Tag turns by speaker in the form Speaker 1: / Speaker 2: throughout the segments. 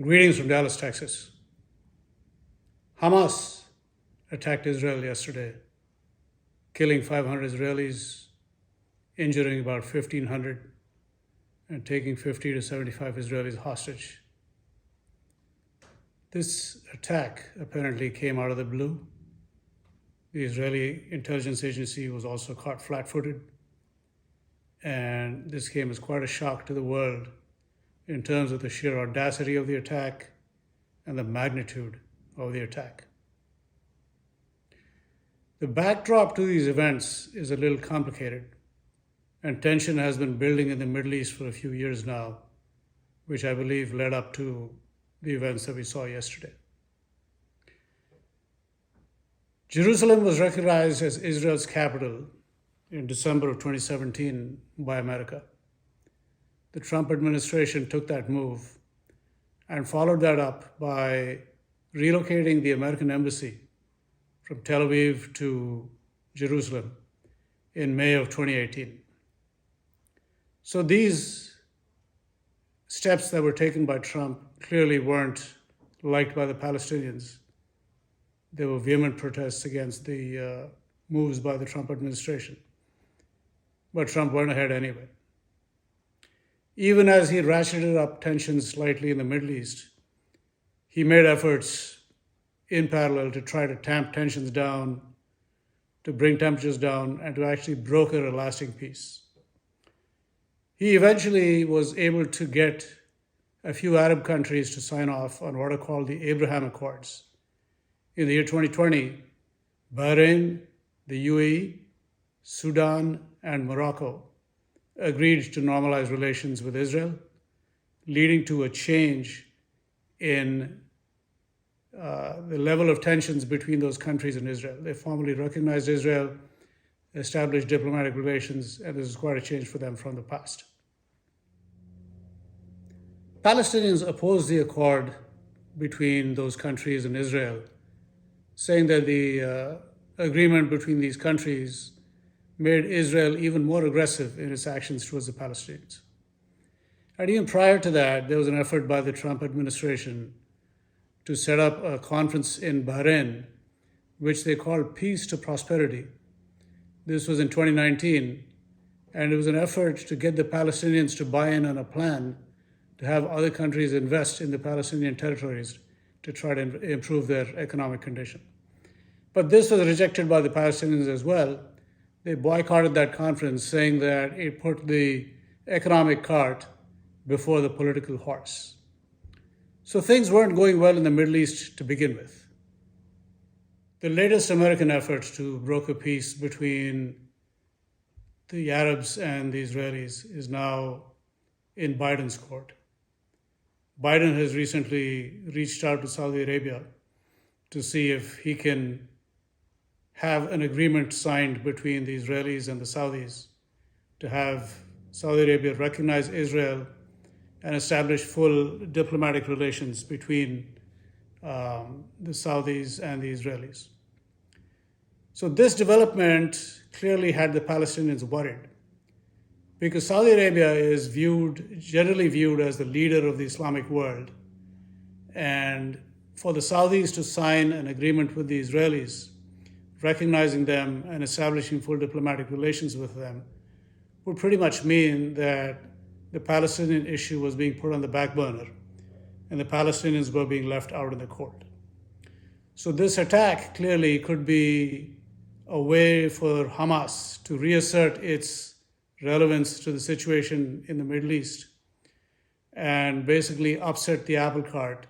Speaker 1: Greetings from Dallas, Texas. Hamas attacked Israel yesterday, killing 500 Israelis, injuring about 1,500, and taking 50 to 75 Israelis hostage. This attack apparently came out of the blue. The Israeli intelligence agency was also caught flat-footed, and this came as quite a shock to the world in terms of the sheer audacity of the attack and the magnitude of the attack. The backdrop to these events is a little complicated, and tension has been building in the Middle East for a few years now, which I believe led up to the events that we saw yesterday. Jerusalem was recognized as Israel's capital in December of 2017 by America. The Trump administration took that move and followed that up by relocating the American embassy from Tel Aviv to Jerusalem in May of 2018. So these steps that were taken by Trump clearly weren't liked by the Palestinians. There were vehement protests against the moves by the Trump administration. But Trump went ahead anyway. Even as he ratcheted up tensions slightly in the Middle East, he made efforts in parallel to try to tamp tensions down, to bring temperatures down, and to actually broker a lasting peace. He eventually was able to get a few Arab countries to sign off on what are called the Abraham Accords. In the year 2020, Bahrain, the UAE, Sudan, and Morocco agreed to normalize relations with Israel, leading to a change in the level of tensions between those countries and Israel. They formally recognized Israel, established diplomatic relations, and this is quite a change for them from the past. Palestinians opposed the accord between those countries and Israel, saying that the agreement between these countries made Israel even more aggressive in its actions towards the Palestinians. And even prior to that, there was an effort by the Trump administration to set up a conference in Bahrain, which they called Peace to Prosperity. This was in 2019, and it was an effort to get the Palestinians to buy in on a plan to have other countries invest in the Palestinian territories to try to improve their economic condition. But this was rejected by the Palestinians as well. They boycotted that conference, saying that it put the economic cart before the political horse. So things weren't going well in the Middle East to begin with. The latest American efforts to broker peace between the Arabs and the Israelis is now in Biden's court. Biden has recently reached out to Saudi Arabia to see if he can have an agreement signed between the Israelis and the Saudis to have Saudi Arabia recognize Israel and establish full diplomatic relations between the Saudis and the Israelis. So this development clearly had the Palestinians worried, because Saudi Arabia is generally viewed as the leader of the Islamic world. And for the Saudis to sign an agreement with the Israelis, recognizing them and establishing full diplomatic relations with them, would pretty much mean that the Palestinian issue was being put on the back burner and the Palestinians were being left out in the cold. So this attack clearly could be a way for Hamas to reassert its relevance to the situation in the Middle East and basically upset the apple cart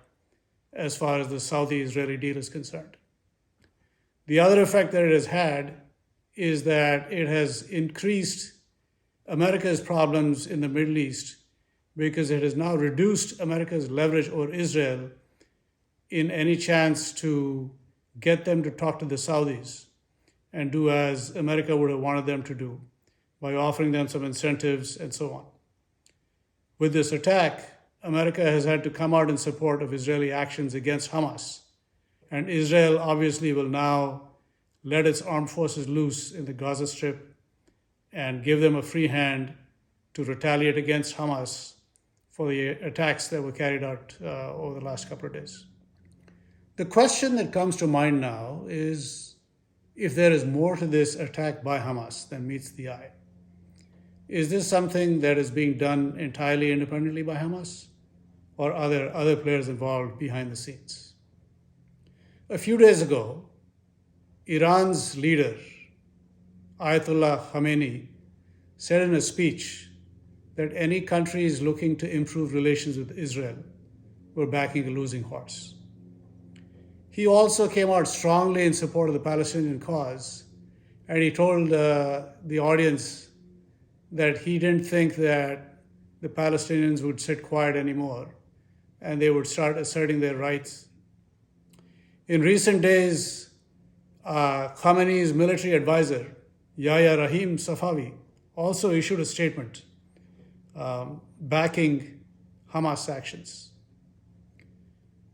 Speaker 1: as far as the Saudi-Israeli deal is concerned. The other effect that it has had is that it has increased America's problems in the Middle East, because it has now reduced America's leverage over Israel in any chance to get them to talk to the Saudis and do as America would have wanted them to do by offering them some incentives and so on. With this attack, America has had to come out in support of Israeli actions against Hamas. And Israel obviously will now let its armed forces loose in the Gaza Strip and give them a free hand to retaliate against Hamas for the attacks that were carried out over the last couple of days. The question that comes to mind now is if there is more to this attack by Hamas than meets the eye. Is this something that is being done entirely independently by Hamas, or are there other players involved behind the scenes? A few days ago, Iran's leader, Ayatollah Khamenei, said in a speech that any countries looking to improve relations with Israel were backing a losing horse. He also came out strongly in support of the Palestinian cause, and he told the audience that he didn't think that the Palestinians would sit quiet anymore and they would start asserting their rights. In recent days, Khamenei's military advisor, Yahya Rahim Safavi, also issued a statement backing Hamas actions.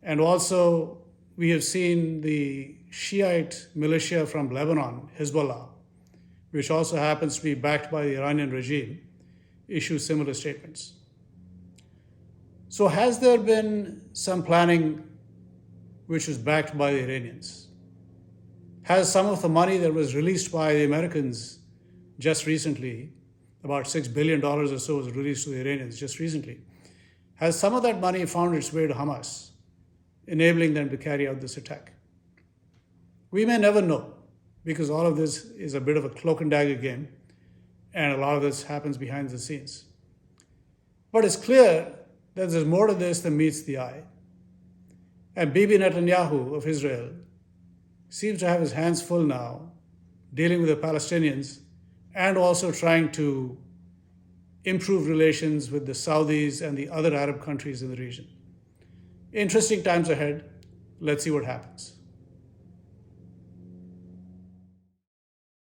Speaker 1: And also, we have seen the Shiite militia from Lebanon, Hezbollah, which also happens to be backed by the Iranian regime, issue similar statements. So has there been some planning which was backed by the Iranians? Has some of the money that was released by the Americans just recently, about $6 billion or so was released to the Iranians just recently, has some of that money found its way to Hamas, enabling them to carry out this attack? We may never know, because all of this is a bit of a cloak and dagger game, and a lot of this happens behind the scenes. But it's clear that there's more to this than meets the eye. And Bibi Netanyahu of Israel seems to have his hands full now, dealing with the Palestinians and also trying to improve relations with the Saudis and the other Arab countries in the region. Interesting times ahead. Let's see what happens.